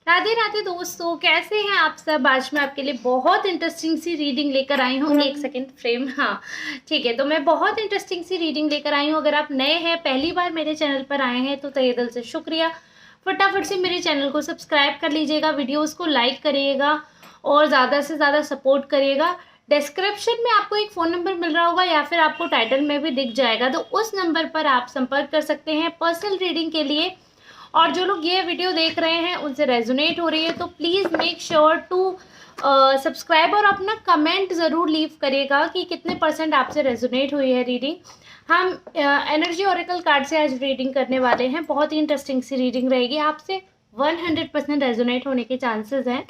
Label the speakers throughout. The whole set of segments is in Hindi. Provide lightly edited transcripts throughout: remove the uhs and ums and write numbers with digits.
Speaker 1: राधे राधे दोस्तों, कैसे हैं आप सब। आज मैं आपके लिए बहुत इंटरेस्टिंग सी रीडिंग लेकर आई हूँ। एक सेकंड फ्रेम, हाँ ठीक है। तो मैं बहुत इंटरेस्टिंग सी रीडिंग लेकर आई हूँ। अगर आप नए हैं, पहली बार मेरे चैनल पर आए हैं तो तहे दिल से शुक्रिया। फटाफट से मेरे चैनल को सब्सक्राइब कर लीजिएगा, वीडियोस को लाइक करिएगा और ज़्यादा से ज़्यादा सपोर्ट करिएगा। डिस्क्रिप्शन में आपको एक फ़ोन नंबर मिल रहा होगा या फिर आपको टाइटल में भी दिख जाएगा, तो उस नंबर पर आप संपर्क कर सकते हैं पर्सनल रीडिंग के लिए। और जो लोग ये वीडियो देख रहे हैं उनसे रेजोनेट हो रही है तो please make sure to subscribe और अपना कमेंट ज़रूर लीव करिएगा कि कितने % आपसे रेजोनेट हुई है रीडिंग। हम एनर्जी ओरेकल कार्ड से आज रीडिंग करने वाले हैं। बहुत ही इंटरेस्टिंग सी रीडिंग रहेगी, आपसे 100% रेजोनेट होने के चांसेस हैं।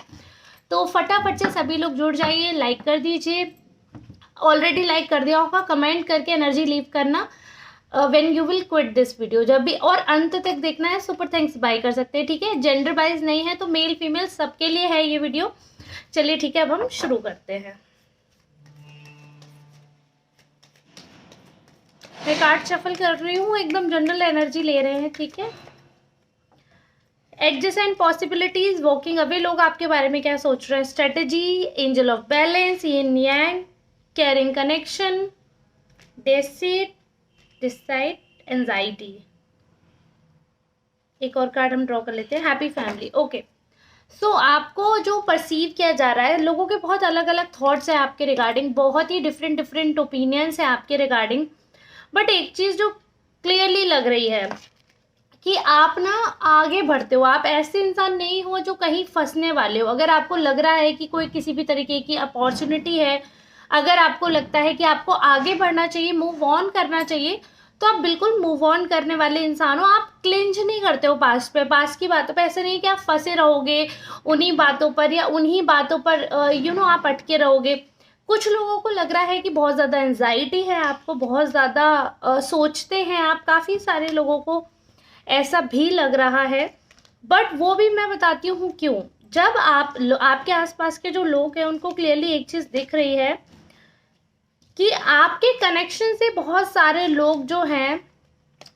Speaker 1: तो फटाफट से सभी लोग जुड़ जाइए, लाइक कर दीजिए। ऑलरेडी लाइक कर दिया होगा, कमेंट करके एनर्जी लीव करना when you will quit this video जब भी, और अंत तक देखना है। सुपर थैंक्स बाय कर सकते हैं, ठीक है। जेंडर वाइज नहीं है तो मेल फीमेल सबके लिए है ये वीडियो। चलिए ठीक है, अब हम शुरू करते हैं। मैं कार्ड शफल कर रही हूँ, एकदम जनरल एनर्जी ले रहे हैं, ठीक है। Adjust and possibilities, walking away, लोग आपके बारे में क्या सोच रहे हैं। Strategy, angel of balance, yin yang, caring connection, deceit, decide, anxiety. एक और कार्ड हम ड्रॉ कर लेते हैं, हैप्पी फैमिली। ओके, सो आपको जो परसीव किया जा रहा है, लोगों के बहुत अलग अलग थॉट्स हैं आपके रिगार्डिंग, बहुत ही डिफरेंट ओपिनियंस हैं आपके रिगार्डिंग। बट एक चीज़ जो क्लियरली लग रही है कि आप ना आगे बढ़ते हो। आप ऐसे इंसान नहीं हो जो कहीं फंसने वाले हो। अगर आपको लग रहा है कि कोई किसी भी तरीके की अपॉर्चुनिटी है, अगर आपको लगता है कि आपको आगे बढ़ना चाहिए, मूव ऑन करना चाहिए, तो आप बिल्कुल मूव ऑन करने वाले इंसान हो। आप क्लिंच नहीं करते हो पास्ट पे, पास्ट की बातों पे। ऐसा नहीं कि आप फंसे रहोगे उन्हीं बातों पर या उन्हीं बातों पर आप अटके रहोगे। कुछ लोगों को लग रहा है कि बहुत ज़्यादा एंजाइटी है आपको, बहुत ज़्यादा सोचते हैं आप। काफ़ी सारे लोगों को ऐसा भी लग रहा है, बट वो भी मैं बताती हूँ क्यों। जब आपके आसपास के जो लोग हैं उनको क्लियरली एक चीज़ दिख रही है कि आपके कनेक्शन से बहुत सारे लोग जो हैं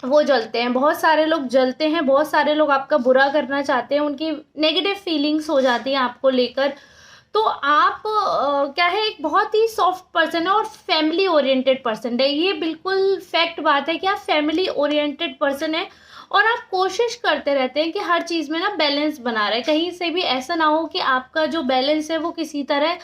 Speaker 1: वो जलते हैं, बहुत सारे लोग जलते हैं, बहुत सारे लोग आपका बुरा करना चाहते हैं, उनकी नेगेटिव फीलिंग्स हो जाती हैं आपको लेकर। तो आप क्या है, एक बहुत ही सॉफ्ट पर्सन है और फैमिली ओरिएंटेड पर्सन है। ये बिल्कुल फैक्ट बात है कि आप फैमिली ओरिएंटेड पर्सन है और आप कोशिश करते रहते हैं कि हर चीज़ में ना बैलेंस बना रहे। कहीं से भी ऐसा ना हो कि आपका जो बैलेंस है वो किसी तरह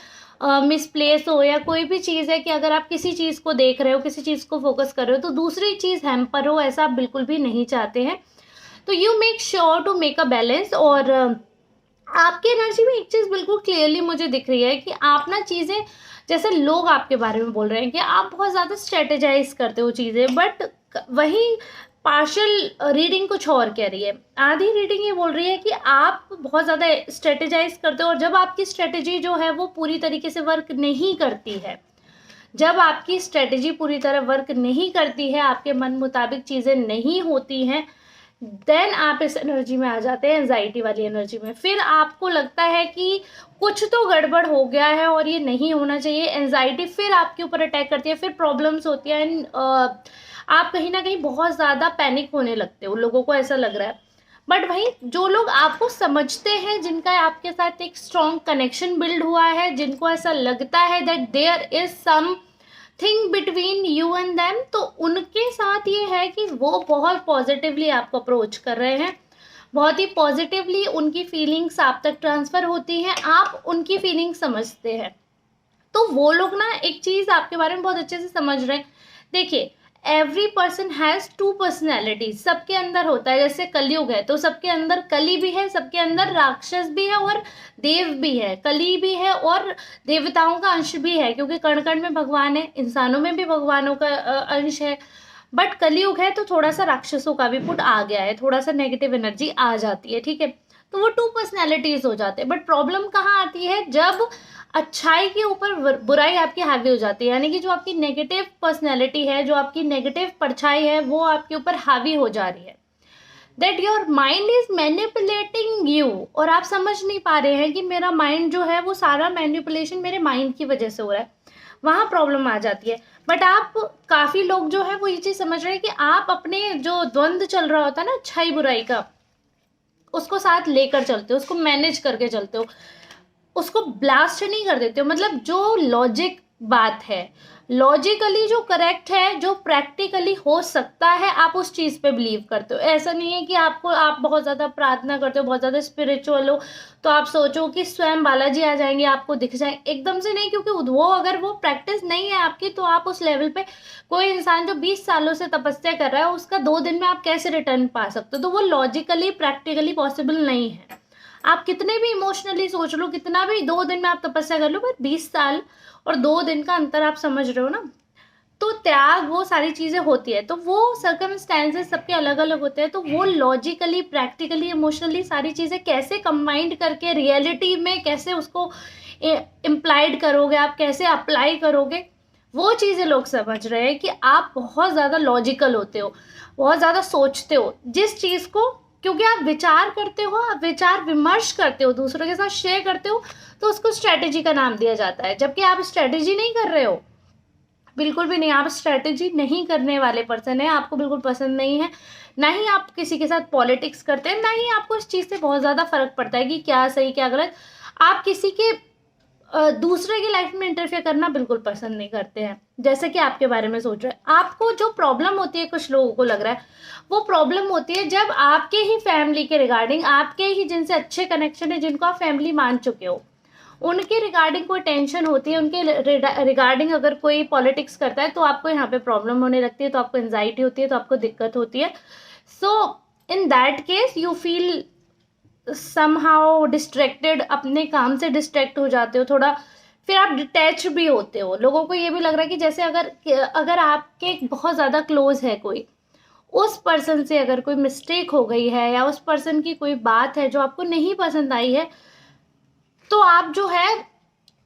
Speaker 1: मिसप्लेस हो, या कोई भी चीज़ है कि अगर आप किसी चीज़ को देख रहे हो, किसी चीज़ को फोकस कर रहे हो तो दूसरी चीज़ हैम्पर हो, ऐसा आप बिल्कुल भी नहीं चाहते हैं। तो you make sure to make a balance. और आपकी एनर्जी में एक चीज़ बिल्कुल क्लियरली मुझे दिख रही है कि आप ना चीज़ें, जैसे लोग आपके बारे में बोल रहे हैं कि आप बहुत ज़्यादा स्ट्रेटेजाइज करते हो चीज़ें, बट वही पार्शियल रीडिंग कुछ और कह रही है। आधी रीडिंग ये बोल रही है कि आप बहुत ज़्यादा स्ट्रेटेजाइज करते हो और जब आपकी स्ट्रेटेजी जो है वो पूरी तरीके से वर्क नहीं करती है, जब आपकी स्ट्रेटेजी पूरी तरह वर्क नहीं करती है, आपके मन मुताबिक चीज़ें नहीं होती हैं, देन आप इस एनर्जी में आ जाते हैं, एंजाइटी वाली एनर्जी में। फिर आपको लगता है कि कुछ तो गड़बड़ हो गया है और ये नहीं होना चाहिए। एंजाइटी फिर आपके ऊपर अटैक करती है, फिर प्रॉब्लम्स होती है एंड आप कहीं ना कहीं बहुत ज़्यादा पैनिक होने लगते हो, लोगों को ऐसा लग रहा है। बट भाई, जो लोग आपको समझते हैं, जिनका आपके साथ एक स्ट्रॉन्ग कनेक्शन बिल्ड हुआ है, जिनको ऐसा लगता है that there is something between you and them, तो उनके साथ ये है कि वो बहुत पॉजिटिवली आपको अप्रोच कर रहे हैं, बहुत ही पॉजिटिवली उनकी फीलिंग्स आप तक ट्रांसफ़र होती हैं, आप उनकी फीलिंग्स समझते हैं। तो वो लोग ना एक चीज़ आपके बारे में बहुत अच्छे से समझ रहे हैं। देखिए, एवरी पर्सन हैज़ 2 पर्सनैलिटीज, सबके अंदर होता है। जैसे कलयुग है तो सबके अंदर कली भी है, सबके अंदर राक्षस भी है और देव भी है। कली भी है और देवताओं का अंश भी है, क्योंकि कण कण में भगवान है, इंसानों में भी भगवानों का अंश है। बट कलयुग है तो थोड़ा सा राक्षसों का भी पुट आ गया है, थोड़ा सा नेगेटिव एनर्जी आ जाती है, ठीक है। तो वो 2 पर्सनैलिटीज हो जाते हैं। बट प्रॉब्लम कहाँ आती है, जब अच्छाई के ऊपर बुराई आपकी हावी हो जाती है, यानी कि जो आपकी नेगेटिव पर्सनैलिटी है, जो आपकी नेगेटिव परछाई है, वो आपके ऊपर हावी हो जा रही है। That your mind is manipulating you, और आप समझ नहीं पा रहे हैं कि मेरा माइंड जो है वो सारा मैनिपुलेशन मेरे माइंड की वजह से हो रहा है। वहाँ प्रॉब्लम आ जाती है। बट आप, काफ़ी लोग जो है वो ये चीज़ समझ रहे हैं कि आप अपने जो द्वंद्व चल रहा होता है ना अच्छाई बुराई का, उसको साथ लेकर चलते हो, उसको मैनेज करके चलते हो, उसको ब्लास्ट नहीं कर देते हो। मतलब जो लॉजिक बात है, लॉजिकली जो करेक्ट है, जो प्रैक्टिकली हो सकता है, आप उस चीज़ पे बिलीव करते हो। ऐसा नहीं है कि आप बहुत ज़्यादा प्रार्थना करते हो, बहुत ज़्यादा स्पिरिचुअल हो, तो आप सोचो कि स्वयं बालाजी आ जाएंगे, आपको दिख जाए, एकदम से नहीं। क्योंकि वो अगर वो प्रैक्टिस नहीं है आपकी, तो आप उस लेवल पे, कोई इंसान जो 20 सालों से तपस्या कर रहा है, उसका 2 दिन में आप कैसे रिटर्न पा सकते हो? तो वो लॉजिकली प्रैक्टिकली पॉसिबल नहीं है। आप कितने भी इमोशनली सोच लो, कितना भी 2 दिन में आप तपस्या कर लो, पर 20 साल और 2 दिन का अंतर आप समझ रहे हो ना। तो त्याग, वो सारी चीजें होती है, तो वो सर्कमस्टेंसेस सबके अलग अलग होते हैं। तो वो लॉजिकली, प्रैक्टिकली, इमोशनली सारी चीजें कैसे कंबाइंड करके रियलिटी में कैसे उसको इम्प्लाइड करोगे, आप कैसे अप्लाई करोगे, वो चीजें लोग समझ रहे हैं कि आप बहुत ज्यादा लॉजिकल होते हो, बहुत ज्यादा सोचते हो जिस चीज को, क्योंकि आप विचार करते हो, आप विचार विमर्श करते हो, दूसरों के साथ शेयर करते हो, तो उसको स्ट्रेटेजी का नाम दिया जाता है। जबकि आप स्ट्रेटेजी नहीं कर रहे हो, बिल्कुल भी नहीं। आप स्ट्रेटेजी नहीं करने वाले पर्सन है, आपको बिल्कुल पसंद नहीं है, ना ही आप किसी के साथ पॉलिटिक्स करते हैं, ना ही आपको इस चीज़ से बहुत ज़्यादा फर्क पड़ता है कि क्या सही क्या गलत। आप किसी के दूसरे की लाइफ में इंटरफेयर करना बिल्कुल पसंद नहीं करते हैं, जैसे कि आपके बारे में सोच रहे हैं। आपको जो प्रॉब्लम होती है, कुछ लोगों को लग रहा है वो प्रॉब्लम होती है जब आपके ही फैमिली के रिगार्डिंग, आपके ही जिनसे अच्छे कनेक्शन है, जिनको आप फैमिली मान चुके हो, उनके रिगार्डिंग कोई टेंशन होती है, उनके रिगार्डिंग अगर कोई पॉलिटिक्स करता है, तो आपको यहाँ पे प्रॉब्लम होने लगती है, तो आपको एंजाइटी होती है, तो आपको दिक्कत होती है। So in that case you feel somehow distracted, अपने काम से डिस्ट्रैक्ट हो जाते हो थोड़ा, फिर आप डिटैच भी होते हो। लोगों को ये भी लग रहा है कि जैसे अगर आपके बहुत ज़्यादा क्लोज है कोई, उस पर्सन से अगर कोई मिस्टेक हो गई है, या उस पर्सन की कोई बात है जो आपको नहीं पसंद आई है, तो आप जो है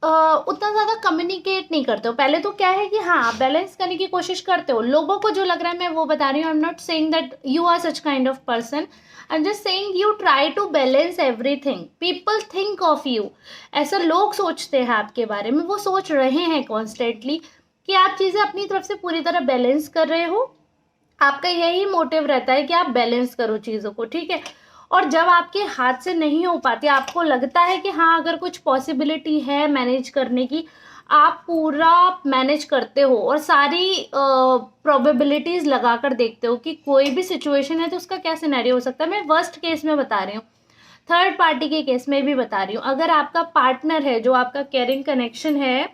Speaker 1: उतना ज़्यादा कम्युनिकेट नहीं करते हो। पहले तो क्या है कि हाँ, आप बैलेंस करने की कोशिश करते हो। लोगों को जो लग रहा है, मैं वो बता रही हूँ, I am not saying that you are such kind of person, I am just saying you try to balance everything, people think of you. ऐसा लोग सोचते हैं आपके बारे में, वो सोच रहे हैं कॉन्स्टेंटली कि आप चीज़ें अपनी तरफ से पूरी तरह बैलेंस कर रहे हो। आपका यही मोटिव रहता है कि आप बैलेंस करो चीज़ों को, ठीक है। और जब आपके हाथ से नहीं हो पाती, आपको लगता है कि हाँ अगर कुछ पॉसिबिलिटी है मैनेज करने की, आप पूरा मैनेज करते हो और सारी प्रोबेबिलिटीज़ लगा कर देखते हो कि कोई भी सिचुएशन है तो उसका क्या सिनेरियो हो सकता है। मैं वर्स्ट केस में बता रही हूँ, थर्ड पार्टी के केस में भी बता रही हूँ। अगर आपका पार्टनर है, जो आपका केयरिंग कनेक्शन है,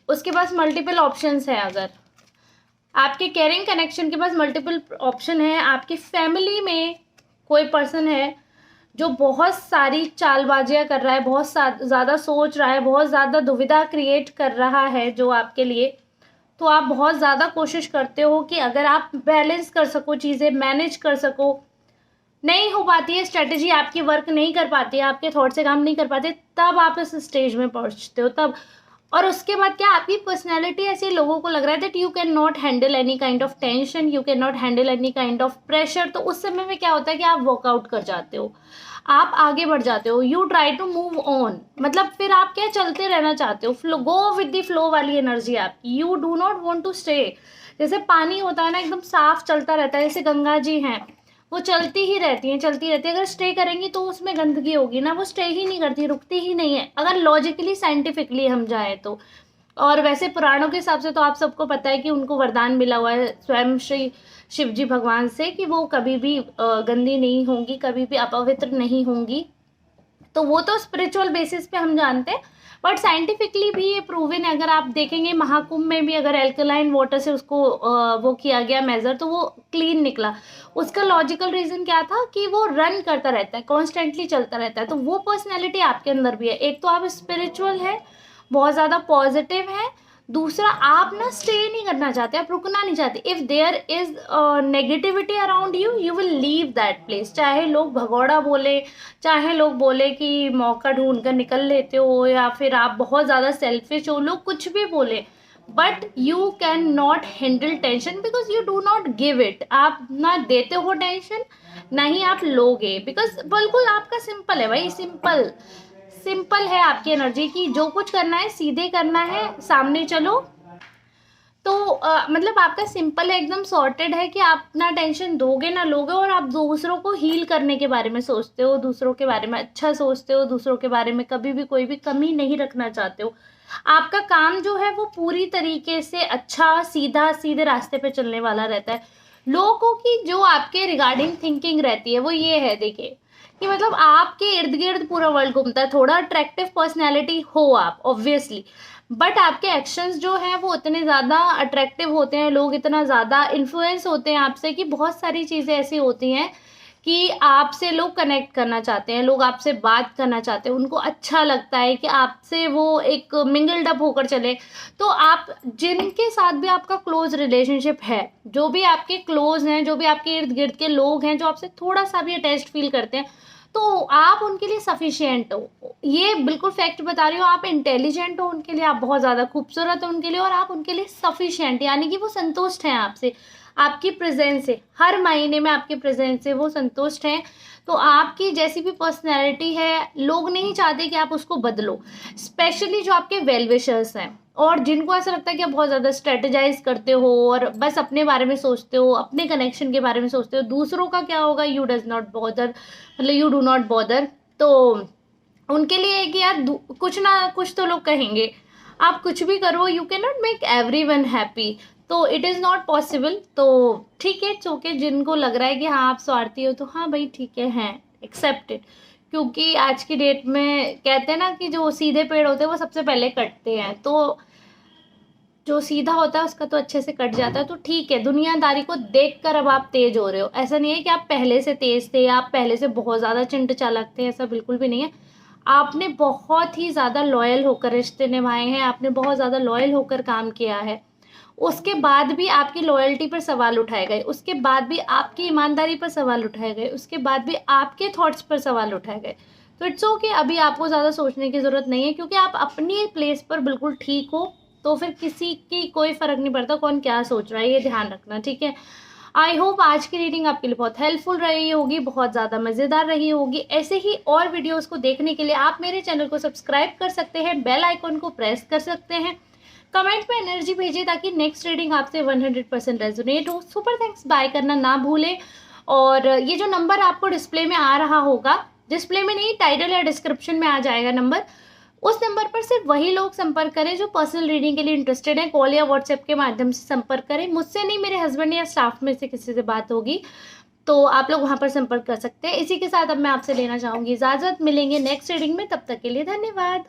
Speaker 1: उसके पास मल्टीपल ऑप्शंस है, अगर आपके केयरिंग कनेक्शन के पास मल्टीपल ऑप्शन है, आपकी फैमिली में कोई पर्सन है जो बहुत सारी चालबाजियां कर रहा है, बहुत ज़्यादा सोच रहा है, बहुत ज़्यादा दुविधा क्रिएट कर रहा है जो आपके लिए, तो आप बहुत ज़्यादा कोशिश करते हो कि अगर आप बैलेंस कर सको, चीज़ें मैनेज कर सको। नहीं हो पाती है, स्ट्रेटेजी आपकी वर्क नहीं कर पाती है, आपके थॉट से काम नहीं कर पाते, तब आप इस स्टेज में पहुंचते हो तब। और उसके बाद क्या, आपकी पर्सनैलिटी ऐसी, लोगों को लग रहा है that you can not handle any kind of tension, you can not handle any kind of pressure. तो उस समय में क्या होता है कि आप वर्कआउट कर जाते हो, आप आगे बढ़ जाते हो, you try to move on. मतलब फिर आप क्या, चलते रहना चाहते हो, flow, go with the flow वाली एनर्जी आपकी, you do not want to stay. जैसे पानी होता है ना, एकदम साफ चलता रहता है, जैसे गंगा जी हैं, वो चलती ही रहती हैं, चलती रहती है। अगर स्टे करेंगी तो उसमें गंदगी होगी ना, वो स्टे ही नहीं करती, रुकती ही नहीं है, अगर लॉजिकली साइंटिफिकली हम जाएं तो। और वैसे पुराणों के हिसाब से तो आप सबको पता है कि उनको वरदान मिला हुआ है स्वयं श्री शिव जी भगवान से कि वो कभी भी गंदी नहीं होंगी, कभी भी अपवित्र नहीं होंगी। तो वो तो स्पिरिचुअल बेसिस पे हम जानते हैं, बट साइंटिफिकली भी ये प्रूवन है। अगर आप देखेंगे महाकुंभ में भी अगर एल्कलाइन वाटर से उसको वो किया गया मेजर, तो वो क्लीन निकला। उसका लॉजिकल रीजन क्या था कि वो रन करता रहता है, कॉन्स्टेंटली चलता रहता है। तो वो पर्सनैलिटी आपके अंदर भी है। एक तो आप स्पिरिचुअल है, बहुत ज़्यादा पॉजिटिव है, दूसरा आप ना स्टे नहीं करना चाहते, आप रुकना नहीं चाहते। If there is negativity around you, you will leave that place. चाहे लोग भगौड़ा बोले, चाहे लोग बोले कि मौका ढूंढ कर निकल लेते हो, या फिर आप बहुत ज़्यादा सेल्फिश हो, लोग कुछ भी बोले, but you can not handle tension because you do not give it. आप ना देते हो टेंशन, ना ही आप लोगे, बिकॉज बिल्कुल आपका सिंपल है भाई, सिंपल सिंपल है आपकी एनर्जी की। जो कुछ करना है सीधे करना है, सामने चलो। तो मतलब आपका सिंपल है, एकदम सॉर्टेड है कि आप ना टेंशन दोगे ना लोगे, और आप दूसरों को हील करने के बारे में सोचते हो, दूसरों के बारे में अच्छा सोचते हो, दूसरों के बारे में कभी भी कोई भी कमी नहीं रखना चाहते हो। आपका काम जो है वो पूरी तरीके से अच्छा सीधा सीधे रास्ते पे चलने वाला रहता है। लोगों की जो आपके रिगार्डिंग थिंकिंग रहती है वो ये है, देखिए कि मतलब आपके इर्द गिर्द पूरा वर्ल्ड घूमता है। थोड़ा अट्रैक्टिव पर्सनैलिटी हो आप ऑब्वियसली, बट आपके एक्शंस जो हैं वो इतने ज़्यादा अट्रैक्टिव होते हैं, लोग इतना ज़्यादा इन्फ्लुएंस होते हैं आपसे कि बहुत सारी चीज़ें ऐसी होती हैं कि आपसे लोग कनेक्ट करना चाहते हैं, लोग आपसे बात करना चाहते हैं, उनको अच्छा लगता है कि आपसे वो एक मिंगल्ड अप होकर चले। तो आप जिनके साथ भी आपका क्लोज रिलेशनशिप है, जो भी आपके क्लोज हैं, जो भी आपके इर्द गिर्द के लोग हैं जो आपसे थोड़ा सा भी अटैच्ड फील करते हैं, तो आप उनके लिए सफिशिएंट हो। ये बिल्कुल फैक्ट बता रही हूँ, आप इंटेलिजेंट हो उनके लिए, आप बहुत ज़्यादा खूबसूरत हो उनके लिए, और आप उनके लिए सफिशिएंट, यानी कि वो संतुष्ट हैं आपसे, आपकी प्रेजेंस से, हर महीने में आपके प्रेजेंस से वो संतुष्ट हैं। तो आपकी जैसी भी पर्सनैलिटी है, लोग नहीं चाहते कि आप उसको बदलो, स्पेशली जो आपके वेल विशर्स हैं और जिनको ऐसा लगता है कि आप बहुत ज़्यादा स्ट्रेटेजाइज करते हो और बस अपने बारे में सोचते हो, अपने कनेक्शन के बारे में सोचते हो, दूसरों का क्या होगा यू डज नॉट बॉदर, मतलब यू डू नॉट बॉदर। तो उनके लिए है कि यार कुछ ना कुछ तो लोग कहेंगे, आप कुछ भी करो, you can not make every one happy, तो इट इज़ नॉट पॉसिबल। तो ठीक है, चूँकि जिनको लग रहा है कि हाँ आप स्वार्थी हो, तो हाँ भाई ठीक है, हैं एक्सेप्टेड, क्योंकि आज की डेट में कहते हैं ना कि जो सीधे पेड़ होते हैं वो सबसे पहले कटते हैं, तो जो सीधा होता है उसका तो अच्छे से कट जाता है। तो ठीक है, दुनियादारी को देखकर अब आप तेज हो रहे हो, ऐसा नहीं है कि आप पहले से तेज थे या आप पहले से बहुत ज़्यादा चिंट चालाक थे, ऐसा बिल्कुल भी नहीं है। आपने बहुत ही ज़्यादा लॉयल होकर रिश्ते निभाए हैं, आपने बहुत ज़्यादा लॉयल होकर काम किया है, उसके बाद भी आपकी लॉयल्टी पर सवाल उठाए गए, उसके बाद भी आपकी ईमानदारी पर सवाल उठाए गए, उसके बाद भी आपके थॉट्स पर सवाल उठाए गए। तो इट्स ओके, अभी आपको ज़्यादा सोचने की ज़रूरत नहीं है, क्योंकि आप अपनी प्लेस पर बिल्कुल ठीक हो। तो फिर किसी की कोई फ़र्क नहीं पड़ता कौन क्या सोच रहा है, ये ध्यान रखना, ठीक है। आई होप आज की रीडिंग आपके लिए बहुत हेल्पफुल रही होगी, बहुत ज़्यादा मज़ेदार रही होगी। ऐसे ही और वीडियोस को देखने के लिए आप मेरे चैनल को सब्सक्राइब कर सकते हैं, बेल आइकॉन को प्रेस कर सकते हैं, कमेंट में एनर्जी भेजिए ताकि नेक्स्ट रीडिंग आपसे 100% रेजोनेट हो। सुपर थैंक्स बाय करना ना भूलें। और ये जो नंबर आपको डिस्प्ले में आ रहा होगा, डिस्प्ले में नहीं, टाइटल या डिस्क्रिप्शन में आ जाएगा नंबर, उस नंबर पर सिर्फ वही लोग संपर्क करें जो पर्सनल रीडिंग के लिए इंटरेस्टेड हैं। कॉल या व्हाट्सएप के माध्यम से संपर्क करें, मुझसे नहीं, मेरे हस्बैंड या स्टाफ में से किसी से बात होगी, तो आप लोग वहां पर संपर्क कर सकते हैं। इसी के साथ अब मैं आपसे लेना चाहूंगी इजाजत, मिलेंगे नेक्स्ट रीडिंग में, तब तक के लिए धन्यवाद।